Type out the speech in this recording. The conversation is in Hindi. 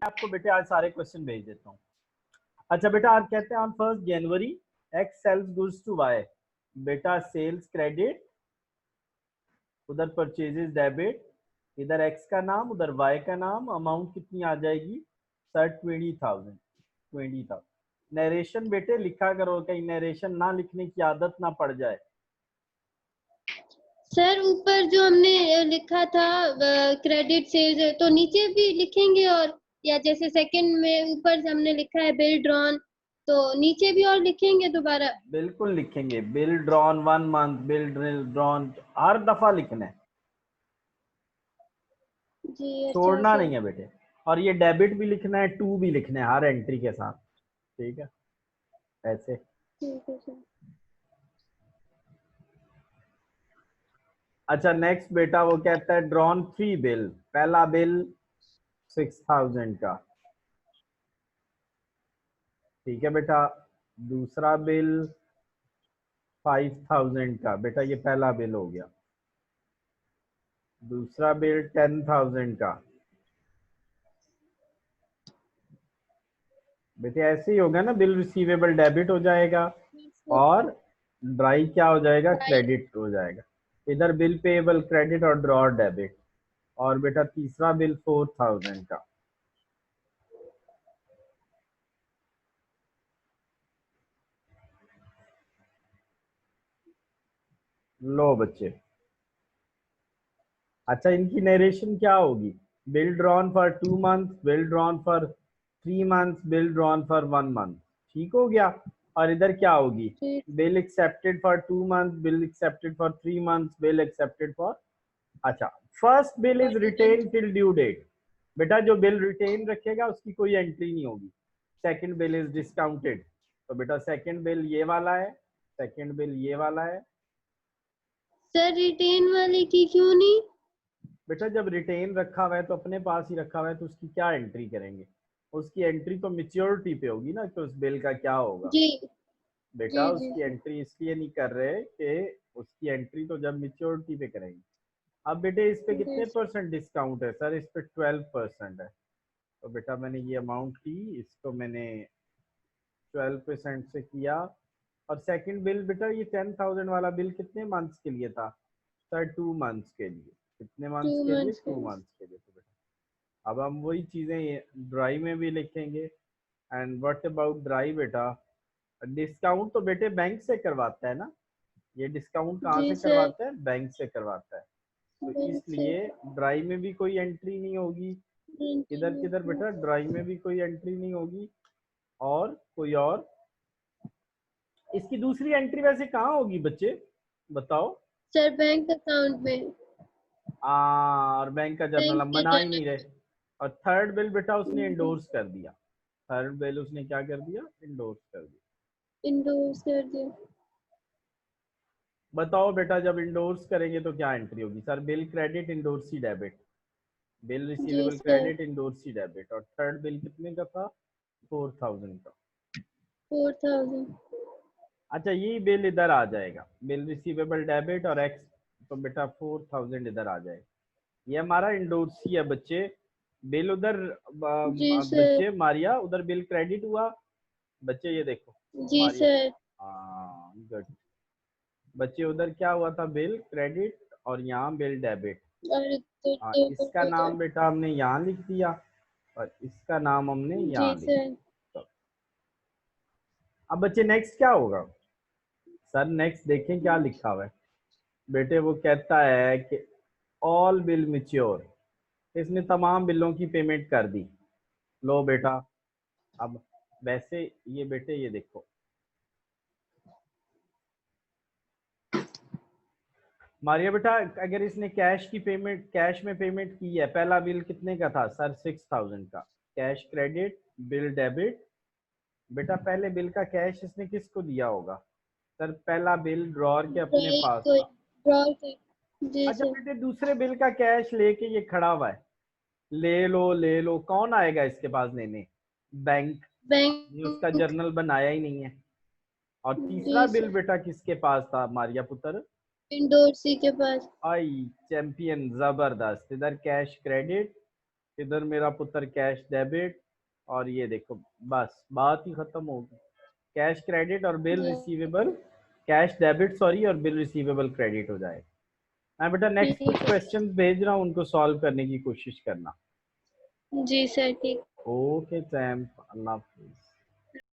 आपको बेटे आज सारे क्वेश्चन भेज देता हूँ। अच्छा बेटा, आज कहते हैं on 1 January X sales goods to Y. बेटा सेल्स क्रेडिट, उधर परचेजेस डेबिट, इधर एक्स का नाम उधर वाई का नाम, अमाउंट कितनी आ जाएगी सर 20,000। नरेशन बेटे लिखा करो, कहीं नरेशन ना लिखने की आदत ना पड़ जाए। सर ऊपर जो हमने लिखा था क्रेडिट सेल्स, तो नीचे भी लिखेंगे और या जैसे सेकंड में ऊपर से हमने लिखा है बिल ड्रॉन, तो नीचे भी और लिखेंगे दोबारा? बिल्कुल लिखेंगे, bill drawn 1 month, bill drawn हर दफा लिखना है जी। छोड़ना अच्छा नहीं है बेटे। और ये डेबिट भी लिखना है, टू भी लिखना है हर एंट्री के साथ, ठीक है ऐसे। ठीक है सर। अच्छा नेक्स्ट बेटा वो कहता है ड्रॉन 3 बिल। पहला बिल 6,000 का, ठीक है बेटा। दूसरा बिल 5,000 का, बेटा ये पहला बिल हो गया। दूसरा बिल 10,000 का, बेटे ऐसे ही होगा ना, बिल रिसीवेबल डेबिट हो जाएगा और ड्राई क्या हो जाएगा, क्रेडिट हो जाएगा। इधर बिल पेएबल क्रेडिट और ड्रॉ डेबिट। और बेटा तीसरा बिल 4,000 का। लो बच्चे, अच्छा इनकी नरेशन क्या होगी, bill drawn for 2 month, bill drawn for 3 month, bill drawn for 1 month, ठीक हो गया। और इधर क्या होगी, bill accepted for 2 month, bill accepted for 3 month, bill accepted for. अच्छा first bill is written till due date. बेटा जो बिल रिटेन रखेगा उसकी कोई एंट्री नहीं होगी। सेकंड बिल इज डिस्काउंटेड, तो बेटा सेकंड बिल ये वाला है, सेकंड बिल ये वाला है। सर रिटेन वाले की क्यों नहीं? बेटा जब रिटेन रखा हुआ है तो अपने पास ही रखा हुआ है, तो उसकी क्या एंट्री करेंगे, उसकी एंट्री तो मेच्योरिटी पे होगी ना कि उस बिल का क्या होगा। जी बेटा जी जी उसकी एंट्री इसलिए नहीं कर रहे कि उसकी एंट्री तो जब मेच्योरिटी पे करेंगे। अब बेटे इस पे कितने परसेंट डिस्काउंट है सर, इस पे 12% है। तो बेटा मैंने ये अमाउंट की, इसको मैंने 12% से किया। और सेकंड बिल बेटा ये 10,000 वाला बिल कितने मंथ्स के लिए था सर, 2 मंथ्स के लिए। कितने मंथ्स 2 के लिए, मंथ्स 2 मंथ्स के लिए। तो बेटा अब हम वही चीजें ड्राई में भी लिखेंगे। एंड व्हाट अबाउट ड्राई बेटा, डिस्काउंट तो बेटे बैंक से करवाता है ना, ये डिस्काउंट कहाँ जी से सर। करवाता है, बैंक से करवाता है। तो बैंक से इसलिए ड्राई में भी कोई एंट्री नहीं होगी, इधर किधर बेटा ड्राई में भी कोई एंट्री नहीं होगी। और कोई और इसकी दूसरी एंट्री वैसे कहाँ होगी बच्चे बताओ। सर बैंक अकाउंट में। और बैंक का जर्नल बैंक हम के बना ही नहीं रहे। जर्नल और थर्ड बिल बेटा उसने में इंडोर्स कर दिया, थर्ड बिल उसने क्या कर दिया, इंडोर्स कर दिया। इंडोर्स कर दिया। बताओ बेटा जब इंडोर्स करेंगे तो क्या एंट्री होगी sir, bill credit endorsee debit, bill जी receivable sir. Credit endorsee debit. और थर्ड बिल कितने का था, 4,000 का। 4,000। अच्छा ये बिल इधर आ जाएगा, बिल रिसीवेबल डेबिट और एक्स, तो बेटा 4,000 इधर आ जाएगा। ये हमारा इंडोर्सी है बच्चे। बिल उधर जी सर। बच्चे मारिया उधर बिल क्रेडिट हुआ, बच्चे ये देखो जी मारिया। सर। हाँ गुड बच्चे, उधर क्या हुआ था, बिल क्रेडिट और यहाँ बिल डेबिट। और इसका नाम बेटा हमने यहाँ लिख दिया और इसका नाम हमने जी यहाँ लिख सर। दिया। अब बच्चे नेक्स्ट क्या होगा सर, नेक्स्ट देखें क्या लिखा हुआ है। बेटे वो कहता है कि ऑल बिल मिच्योर, इसने तमाम बिलों की पेमेंट कर दी। लो बेटा अब वैसे ये बेटे ये देखो, मारिया बेटा अगर इसने कैश की पेमेंट, कैश में पेमेंट की है, पहला बिल कितने का था सर 6,000 का, कैश क्रेडिट बिल डेबिट। बेटा पहले बिल का कैश इसने किसको दिया होगा सर, पहला बिल ड्रॉर के अपने पास था। जी अच्छा सर। बेटे दूसरे बिल का कैश लेके ये खड़ा हुआ है, ले लो, कौन आएगा इसके पास लेने, बैंक, ये उसका बैंक। जर्नल बनाया ही नहीं है। और तीसरा जी बिल सर। बेटा किसके पास था मारिया पुत्र, इंडोर्सी के पास। आई चैंपियन, जबरदस्त। इधर कैश क्रेडिट इधर मेरा पुत्र कैश डेबिट, और ये देखो बस बात ही खत्म होगी। कैश क्रेडिट और bill receivable, cash debit sorry, और बिल रिसीवेबल क्रेडिट हो जाएगा। मैं बेटा नेक्स्ट कुछ क्वेश्चन भेज रहा हूँ, उनको सॉल्व करने की कोशिश करना। जी सर ठीक। ओके सैम, अल्लाह हाफिज।